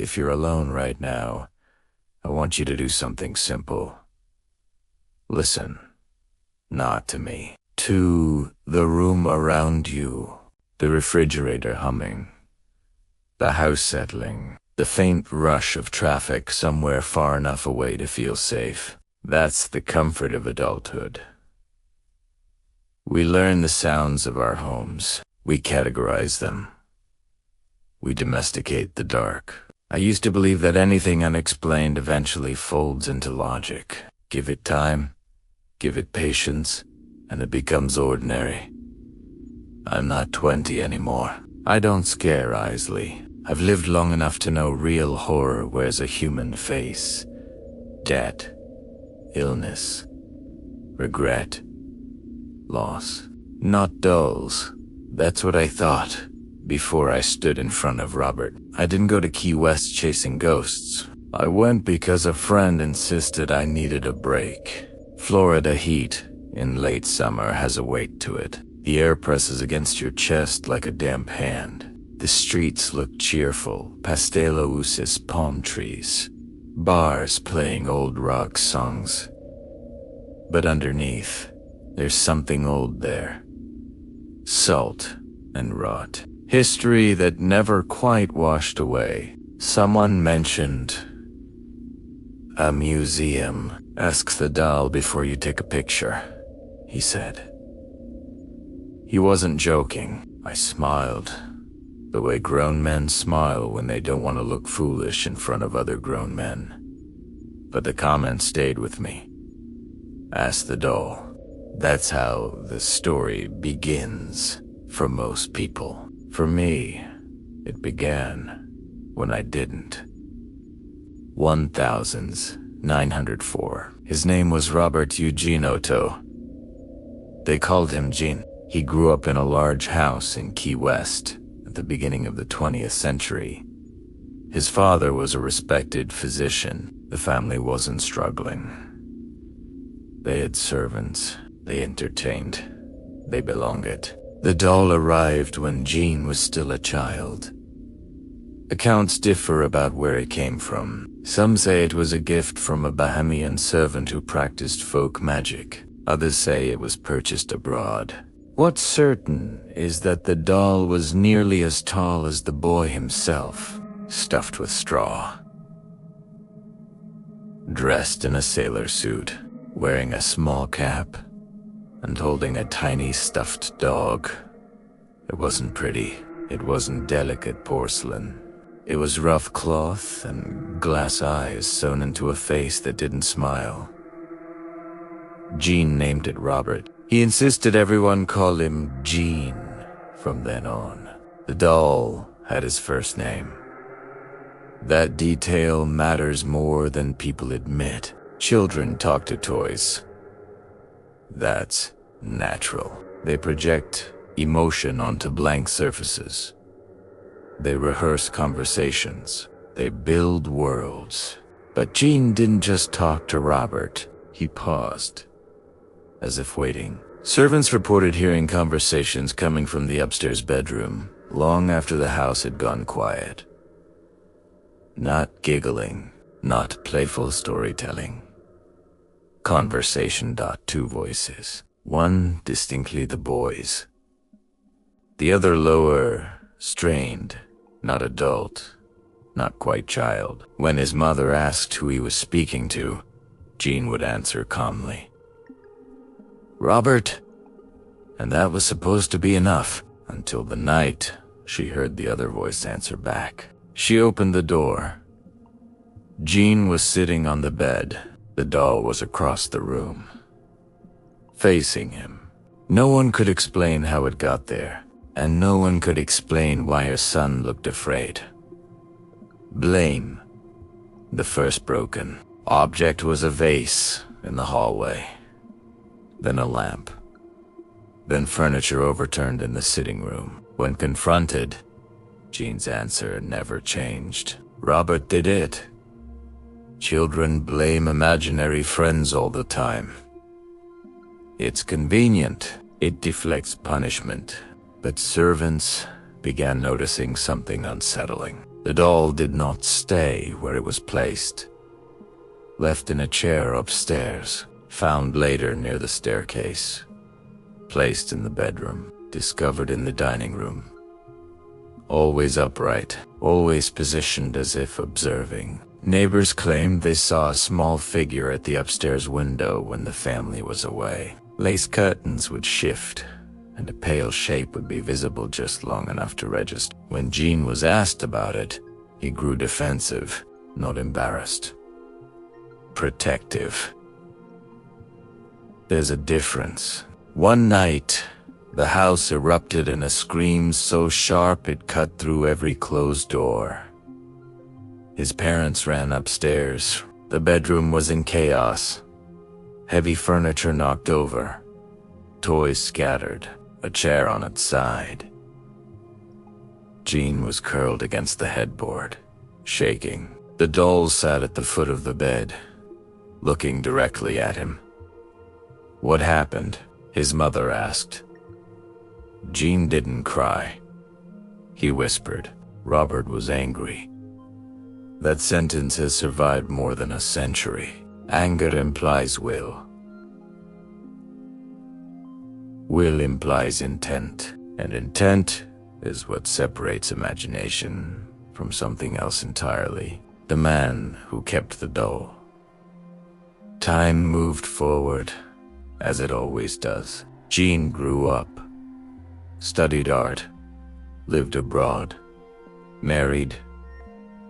if you're alone right now, I want you to do something simple. Listen, not to me, to the room around you, the refrigerator humming, the house settling, the faint rush of traffic somewhere far enough away to feel safe. That's the comfort of adulthood. We learn the sounds of our homes. We categorize them. We domesticate the dark. I used to believe that anything unexplained eventually folds into logic. Give it time, give it patience, and it becomes ordinary. I'm not 20 anymore. I don't scare easily. I've lived long enough to know real horror wears a human face. Death, illness, regret, loss. Not dolls. That's what I thought before I stood in front of Robert. I didn't go to Key West chasing ghosts. I went because a friend insisted I needed a break. Florida heat in late summer has a weight to it. The air presses against your chest like a damp hand. The streets look cheerful, pastel-luces palm trees, bars playing old rock songs. But underneath, there's something old there. Salt and rot. History that never quite washed away. Someone mentioned a museum. Ask the doll before you take a picture, he said. He wasn't joking. I smiled, the way grown men smile when they don't want to look foolish in front of other grown men. But the comment stayed with me. Ask the doll. That's how the story begins for most people. For me, it began when I didn't. 1904. His name was Robert Eugene Otto. They called him Gene. He grew up in a large house in Key West at the beginning of the 20th century. His father was a respected physician. The family wasn't struggling. They had servants. They entertained. They belonged. The doll arrived when Gene was still a child. Accounts differ about where it came from. Some say it was a gift from a Bahamian servant who practiced folk magic. Others say it was purchased abroad. What's certain is that the doll was nearly as tall as the boy himself, stuffed with straw. Dressed in a sailor suit, wearing a small cap, and holding a tiny stuffed dog. It wasn't pretty. It wasn't delicate porcelain. It was rough cloth and glass eyes sewn into a face that didn't smile. Gene named it Robert. He insisted everyone call him Gene from then on. The doll had his first name. That detail matters more than people admit. Children talk to toys. That's natural. They project emotion onto blank surfaces. They rehearse conversations. They build worlds. But Gene didn't just talk to Robert. He paused, as if waiting. Servants reported hearing conversations coming from the upstairs bedroom long after the house had gone quiet. Not giggling, not playful storytelling. Conversation. Two voices. One distinctly the boy's. The other lower, strained, not adult, not quite child. When his mother asked who he was speaking to, Gene would answer calmly, "Robert." And that was supposed to be enough, until the night she heard the other voice answer back. She opened the door. Gene was sitting on the bed. The doll was across the room, facing him. No one could explain how it got there, and no one could explain why her son looked afraid. Blame. The first broken object was a vase in the hallway, then a lamp, then furniture overturned in the sitting room. When confronted, Gene's answer never changed. Robert did it. Children blame imaginary friends all the time. It's convenient. It deflects punishment. But servants began noticing something unsettling. The doll did not stay where it was placed. Left in a chair upstairs, found later near the staircase. Placed in the bedroom, discovered in the dining room. Always upright, always positioned as if observing. Neighbors claimed they saw a small figure at the upstairs window when the family was away. Lace curtains would shift, and a pale shape would be visible just long enough to register. When Gene was asked about it, he grew defensive, not embarrassed. Protective. There's a difference. One night, the house erupted in a scream so sharp it cut through every closed door. His parents ran upstairs. The bedroom was in chaos. Heavy furniture knocked over. Toys scattered. A chair on its side. Gene was curled against the headboard, shaking. The doll sat at the foot of the bed, looking directly at him. "What happened?" his mother asked. Gene didn't cry. He whispered. Robert was angry. That sentence has survived more than a century. Anger implies will. Will implies intent, and intent is what separates imagination from something else entirely. The man who kept the doll. Time moved forward, as it always does. Gene grew up, studied art, lived abroad, married.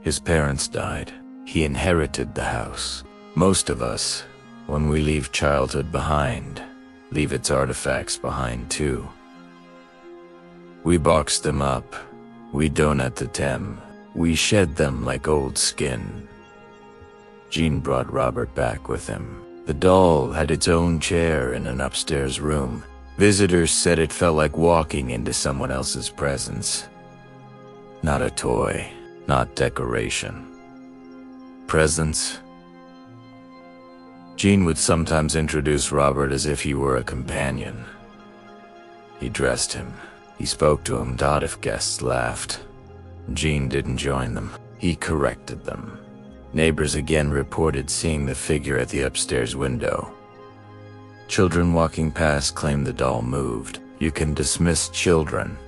His parents died. He inherited the house. Most of us, when we leave childhood behind, leave its artifacts behind too. We box them up. We donate them. We shed them like old skin. Gene brought Robert back with him. The doll had its own chair in an upstairs room. Visitors said it felt like walking into someone else's presence. Not a toy, not decoration. Presence. Gene would sometimes introduce Robert as if he were a companion. He dressed him. He spoke to him, if guests laughed. Gene didn't join them. He corrected them. Neighbors again reported seeing the figure at the upstairs window. Children walking past claimed the doll moved. You can dismiss children.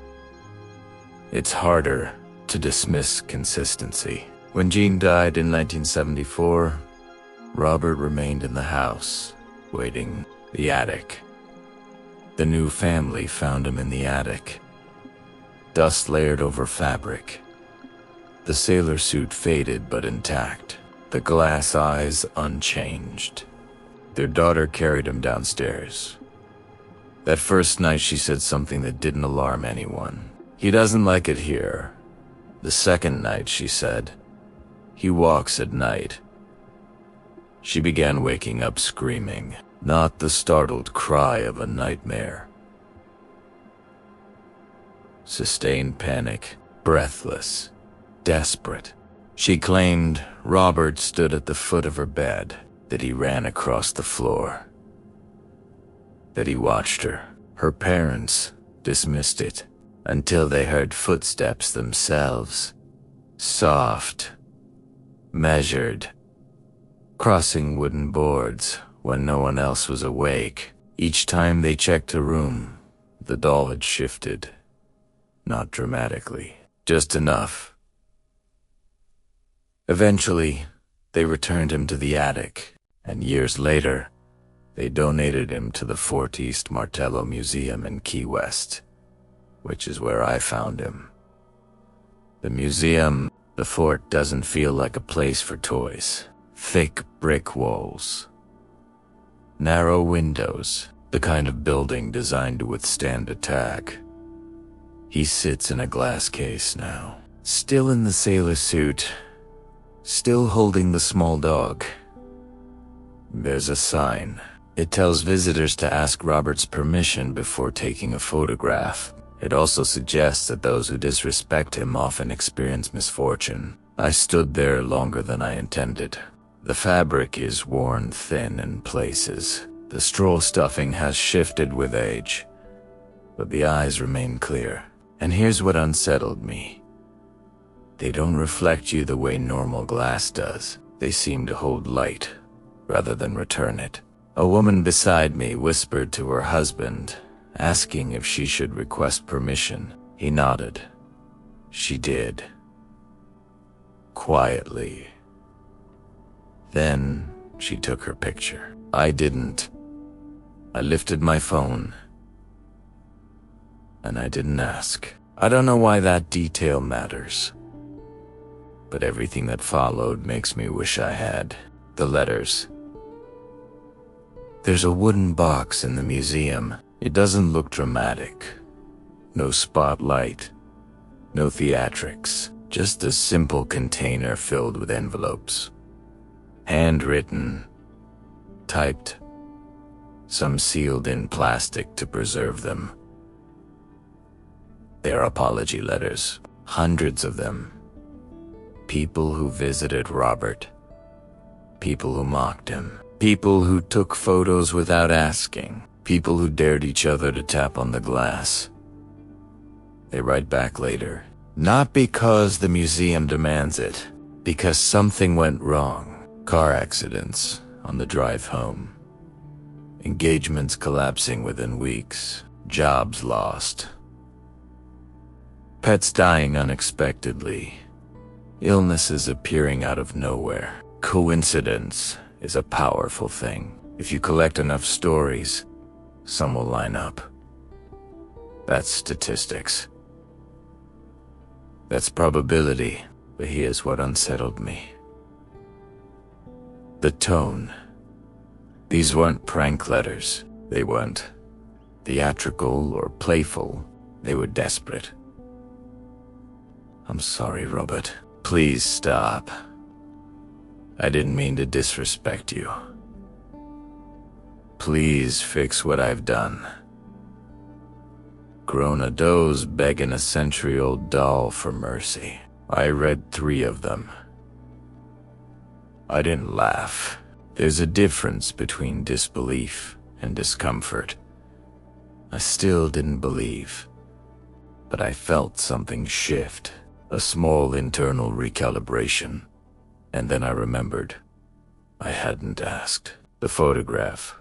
It's harder to dismiss consistency. When Gene died in 1974, Robert remained in the house, waiting. The attic. The new family found him in the attic. Dust layered over fabric. The sailor suit faded but intact. The glass eyes unchanged. Their daughter carried him downstairs. That first night she said something that didn't alarm anyone. He doesn't like it here. The second night she said, he walks at night. She began waking up screaming, not the startled cry of a nightmare. Sustained panic, breathless, desperate. She claimed Robert stood at the foot of her bed, that he ran across the floor, that he watched her. Her parents dismissed it until they heard footsteps themselves, soft, measured, crossing wooden boards when no one else was awake. Each time they checked the room, the doll had shifted. Not dramatically, just enough. Eventually, they returned him to the attic, and years later, they donated him to the Fort East Martello Museum in Key West, which is where I found him. The museum, the fort, doesn't feel like a place for toys. Thick brick walls. Narrow windows, the kind of building designed to withstand attack. He sits in a glass case now, still in the sailor suit, still holding the small dog. There's a sign. It tells visitors to ask Robert's permission before taking a photograph. It also suggests that those who disrespect him often experience misfortune. I stood there longer than I intended. The fabric is worn thin in places. The straw stuffing has shifted with age, but the eyes remain clear. And here's what unsettled me. They don't reflect you the way normal glass does. They seem to hold light rather than return it. A woman beside me whispered to her husband, asking if she should request permission. He nodded. She did. Quietly. Then she took her picture. I didn't. I lifted my phone. And I didn't ask. I don't know why that detail matters. But everything that followed makes me wish I had. The letters. There's a wooden box in the museum. It doesn't look dramatic. No spotlight. No theatrics. Just a simple container filled with envelopes. Handwritten. Typed. Some sealed in plastic to preserve them. They're apology letters. Hundreds of them. People who visited Robert. People who mocked him. People who took photos without asking. People who dared each other to tap on the glass. They write back later. Not because the museum demands it. Because something went wrong. Car accidents on the drive home. Engagements collapsing within weeks. Jobs lost. Pets dying unexpectedly. Illnesses appearing out of nowhere. Coincidence is a powerful thing. If you collect enough stories, some will line up. That's statistics. That's probability, but here's what unsettled me. The tone. These weren't prank letters. They weren't theatrical or playful. They were desperate. I'm sorry, Robert. Please stop. I didn't mean to disrespect you. Please fix what I've done. Grown a doe's begging a century-old doll for mercy. I read 3 of them. I didn't laugh. There's a difference between disbelief and discomfort. I still didn't believe, but I felt something shift, a small internal recalibration, and then I remembered. I hadn't asked. The photograph.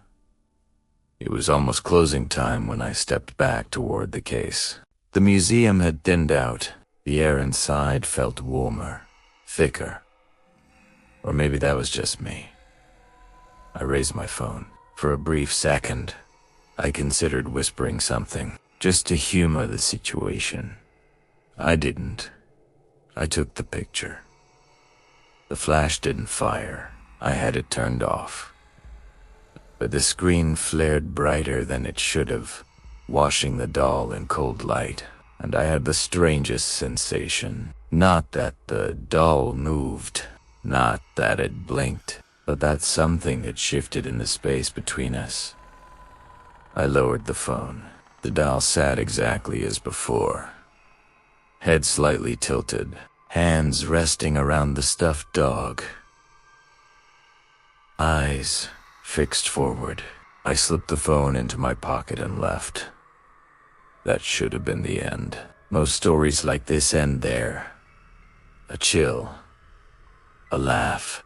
It was almost closing time when I stepped back toward the case. The museum had thinned out. The air inside felt warmer, thicker. Or maybe that was just me. I raised my phone. For a brief second, I considered whispering something, just to humor the situation. I didn't. I took the picture. The flash didn't fire. I had it turned off. But the screen flared brighter than it should have, washing the doll in cold light, and I had the strangest sensation. Not that the doll moved, not that it blinked, but that something had shifted in the space between us. I lowered the phone. The doll sat exactly as before. Head slightly tilted, hands resting around the stuffed dog. Eyes fixed forward. I slipped the phone into my pocket and left. That should have been the end. Most stories like this end there. A chill. A laugh.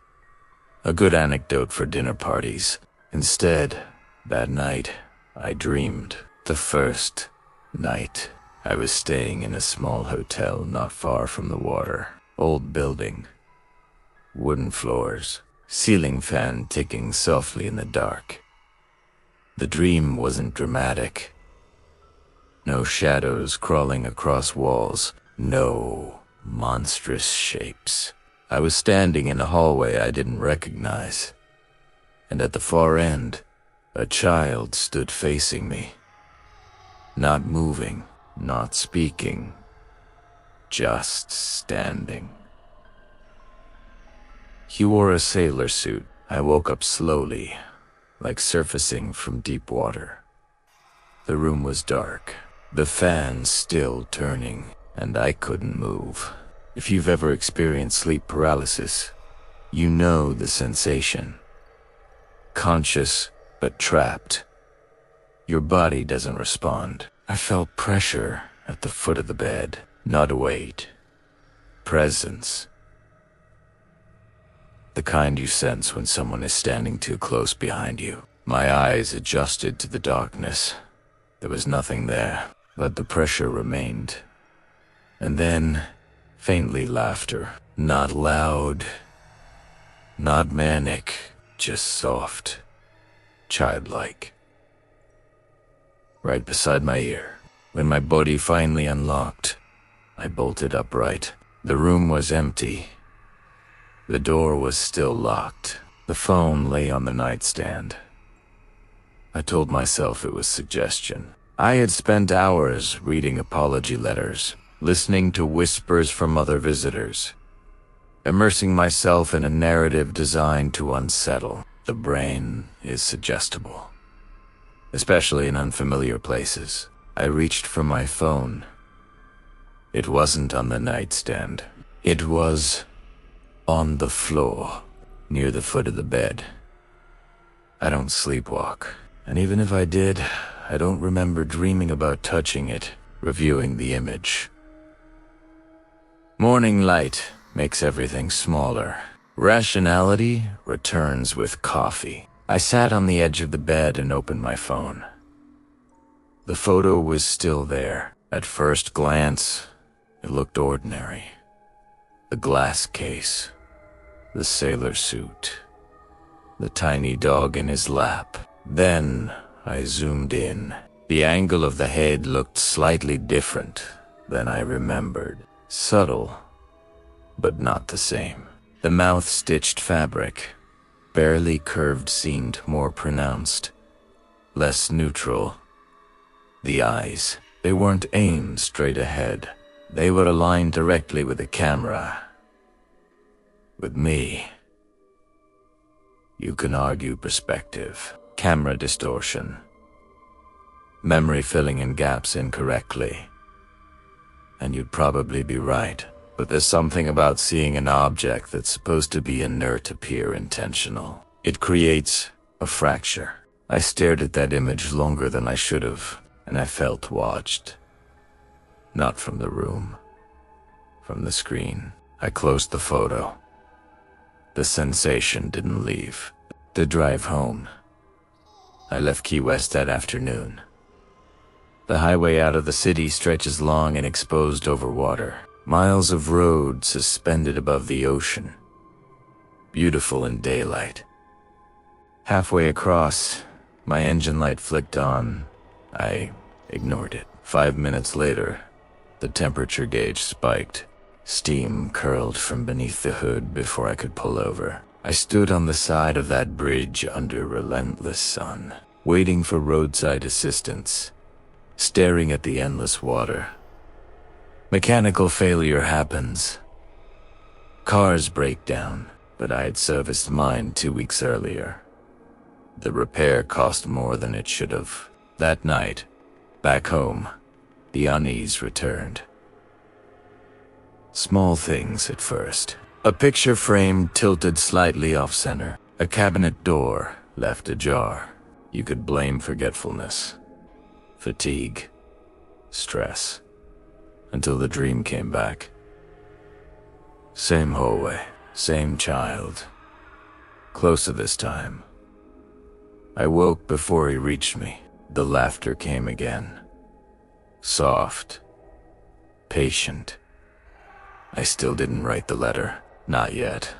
A good anecdote for dinner parties. Instead, that night, I dreamed. The first night. I was staying in a small hotel not far from the water. Old building. Wooden floors. Ceiling fan ticking softly in the dark. The dream wasn't dramatic. No shadows crawling across walls. No monstrous shapes. I was standing in a hallway I didn't recognize. And at the far end, a child stood facing me. Not moving, not speaking, just standing. He wore a sailor suit. I woke up slowly, like surfacing from deep water. The room was dark, the fan still turning, and I couldn't move. If you've ever experienced sleep paralysis, you know the sensation. Conscious, but trapped. Your body doesn't respond. I felt pressure at the foot of the bed, not weight. presence. The kind you sense when someone is standing too close behind you. My eyes adjusted to the darkness. There was nothing there, but the pressure remained. And then, faintly laughter. Not loud, not manic, just soft, childlike. Right beside my ear. When my body finally unlocked, I bolted upright. The room was empty. The door was still locked. The phone lay on the nightstand. I told myself it was suggestion. I had spent hours reading apology letters, listening to whispers from other visitors, immersing myself in a narrative designed to unsettle. The brain is suggestible, especially in unfamiliar places. I reached for my phone. It wasn't on the nightstand. It was on the floor, near the foot of the bed. I don't sleepwalk, and even if I did, I don't remember dreaming about touching it, reviewing the image. Morning light makes everything smaller. Rationality returns with coffee. I sat on the edge of the bed and opened my phone. The photo was still there. At first glance, it looked ordinary. The glass case, the sailor suit, the tiny dog in his lap. Then I zoomed in. The angle of the head looked slightly different than I remembered. Subtle, but not the same. The mouth-stitched fabric, barely curved, seemed more pronounced, less neutral. The eyes, they weren't aimed straight ahead. They were aligned directly with the camera. With me. You can argue perspective, camera distortion, memory filling in gaps incorrectly. And you'd probably be right. But there's something about seeing an object that's supposed to be inert appear intentional. It creates a fracture. I stared at that image longer than I should have, and I felt watched. Not from the room, from the screen. I closed the photo. The sensation didn't leave. The drive home. I left Key West that afternoon. The highway out of the city stretches long and exposed over water. Miles of road suspended above the ocean. Beautiful in daylight. Halfway across, my engine light flicked on. I ignored it. 5 minutes later, the temperature gauge spiked. Steam curled from beneath the hood before I could pull over. I stood on the side of that bridge under relentless sun, waiting for roadside assistance, staring at the endless water. Mechanical failure happens. Cars break down, but I had serviced mine 2 weeks earlier. The repair cost more than it should have. That night, back home, the unease returned. Small things at first. A picture frame tilted slightly off-center. A cabinet door left ajar. You could blame forgetfulness, fatigue, stress, until the dream came back. Same hallway, same child. Closer this time. I woke before he reached me. The laughter came again. Soft, patient. I still didn't write the letter. Not yet.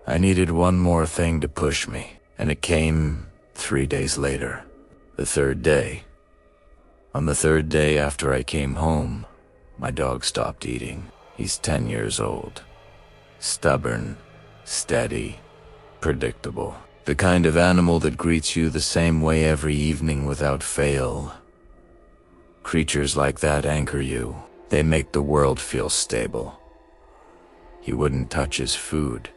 I needed one more thing to push me, and it came 3 days later. The third day. On the third day after I came home, my dog stopped eating. He's 10 years old. Stubborn, steady, predictable. The kind of animal that greets you the same way every evening without fail. Creatures like that anchor you. They make the world feel stable. He wouldn't touch his food,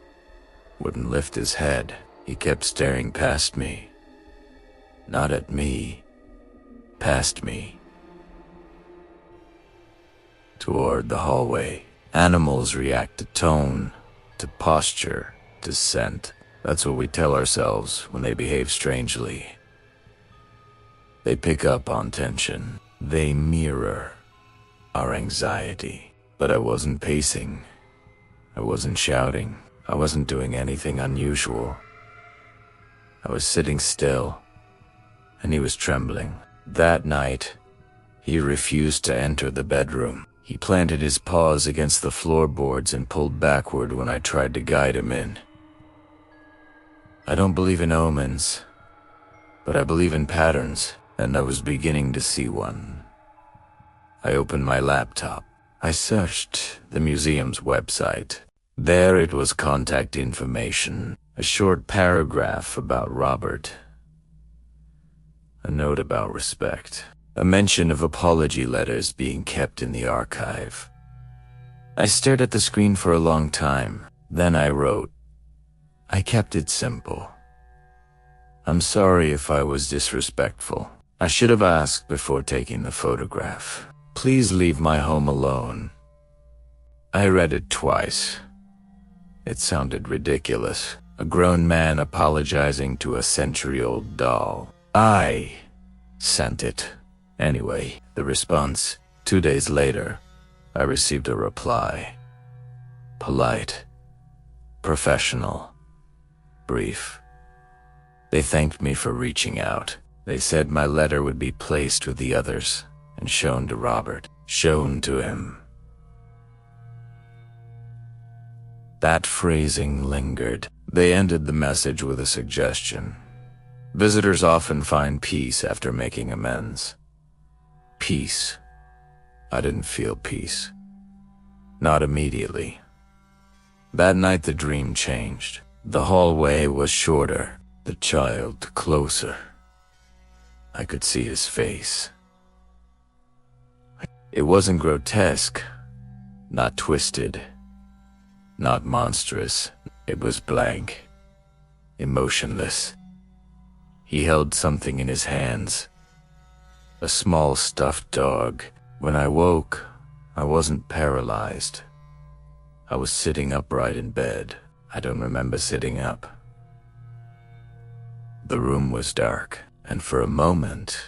wouldn't lift his head. He kept staring past me. Not at me, past me. Toward the hallway. Animals react to tone, to posture, to scent. That's what we tell ourselves when they behave strangely. They pick up on tension. They mirror our anxiety. But I wasn't pacing. I wasn't shouting. I wasn't doing anything unusual. I was sitting still, and he was trembling. That night, he refused to enter the bedroom. He planted his paws against the floorboards and pulled backward when I tried to guide him in. I don't believe in omens, but I believe in patterns, and I was beginning to see one. I opened my laptop. I searched the museum's website. There it was contact information, a short paragraph about Robert, a note about respect, a mention of apology letters being kept in the archive. I stared at the screen for a long time. Then I wrote, I kept it simple. I'm sorry if I was disrespectful. I should have asked before taking the photograph. Please leave my home alone. I read it twice. It sounded ridiculous. A grown man apologizing to a century-old doll. I sent it. Anyway, the response. 2 days later, I received a reply. Polite, professional, brief. They thanked me for reaching out. They said my letter would be placed with the others and shown to Robert. Shown to him. That phrasing lingered. They ended the message with a suggestion. Visitors often find peace after making amends. Peace. I didn't feel peace. Not immediately. That night the dream changed. The hallway was shorter, the child closer. I could see his face. It wasn't grotesque, not twisted, not monstrous. It was blank, emotionless. He held something in his hands, a small stuffed dog. When I woke, I wasn't paralyzed. I was sitting upright in bed. I don't remember sitting up. The room was dark, and for a moment,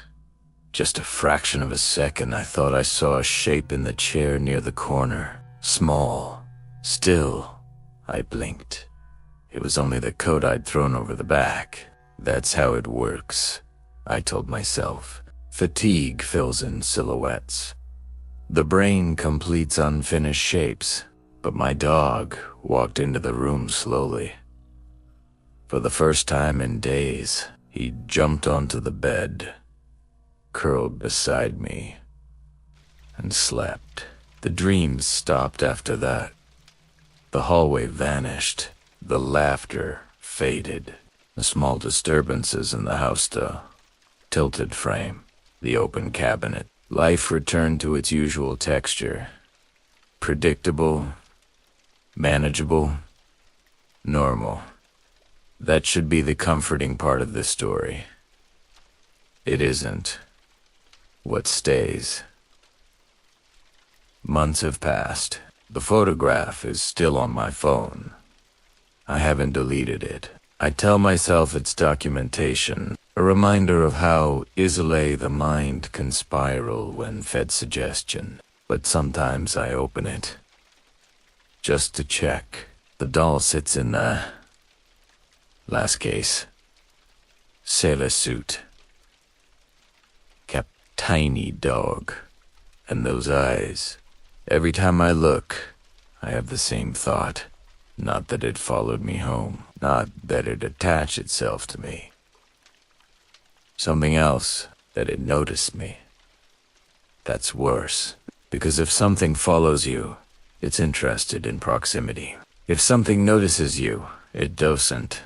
just a fraction of a second, I thought I saw a shape in the chair near the corner. Small, still. I blinked. It was only the coat I'd thrown over the back. That's how it works, I told myself. Fatigue fills in silhouettes. The brain completes unfinished shapes, but my dog walked into the room slowly. For the first time in days, he jumped onto the bed, curled beside me, and slept. The dreams stopped after that. The hallway vanished. The laughter faded. The small disturbances in the house, the tilted frame, the open cabinet. Life returned to its usual texture. Predictable, manageable, normal. That should be the comforting part of this story. It isn't. What stays? Months have passed. The photograph is still on my phone. I haven't deleted it. I tell myself it's documentation, a reminder of how easily the mind can spiral when fed suggestion. But sometimes I open it, just to check. The doll sits in the last case. Sailor suit. Kept tiny dog. And those eyes. Every time I look, I have the same thought. Not that it followed me home. Not that it attached itself to me. Something else, that it noticed me. That's worse. Because if something follows you, it's interested in proximity. If something notices you, it doesn't.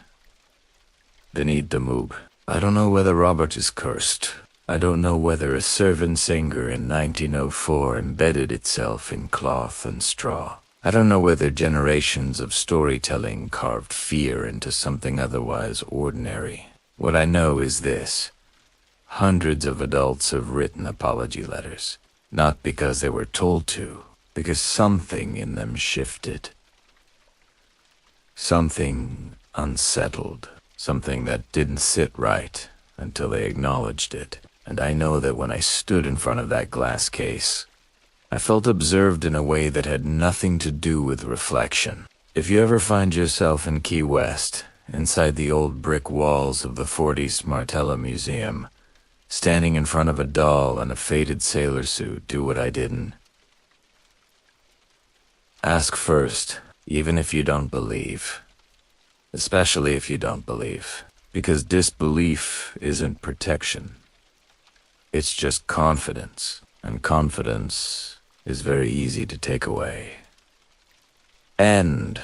They need to move. I don't know whether Robert is cursed. I don't know whether a servant singer in 1904 embedded itself in cloth and straw. I don't know whether generations of storytelling carved fear into something otherwise ordinary. What I know is this. Hundreds of adults have written apology letters. Not because they were told to, because something in them shifted. Something unsettled. Something that didn't sit right until they acknowledged it. And I know that when I stood in front of that glass case, I felt observed in a way that had nothing to do with reflection. If you ever find yourself in Key West, inside the old brick walls of the 40s Martella Museum, standing in front of a doll in a faded sailor suit, do what I didn't. Ask first, even if you don't believe. Especially if you don't believe. Because disbelief isn't protection. It's just confidence. And confidence is very easy to take away. End.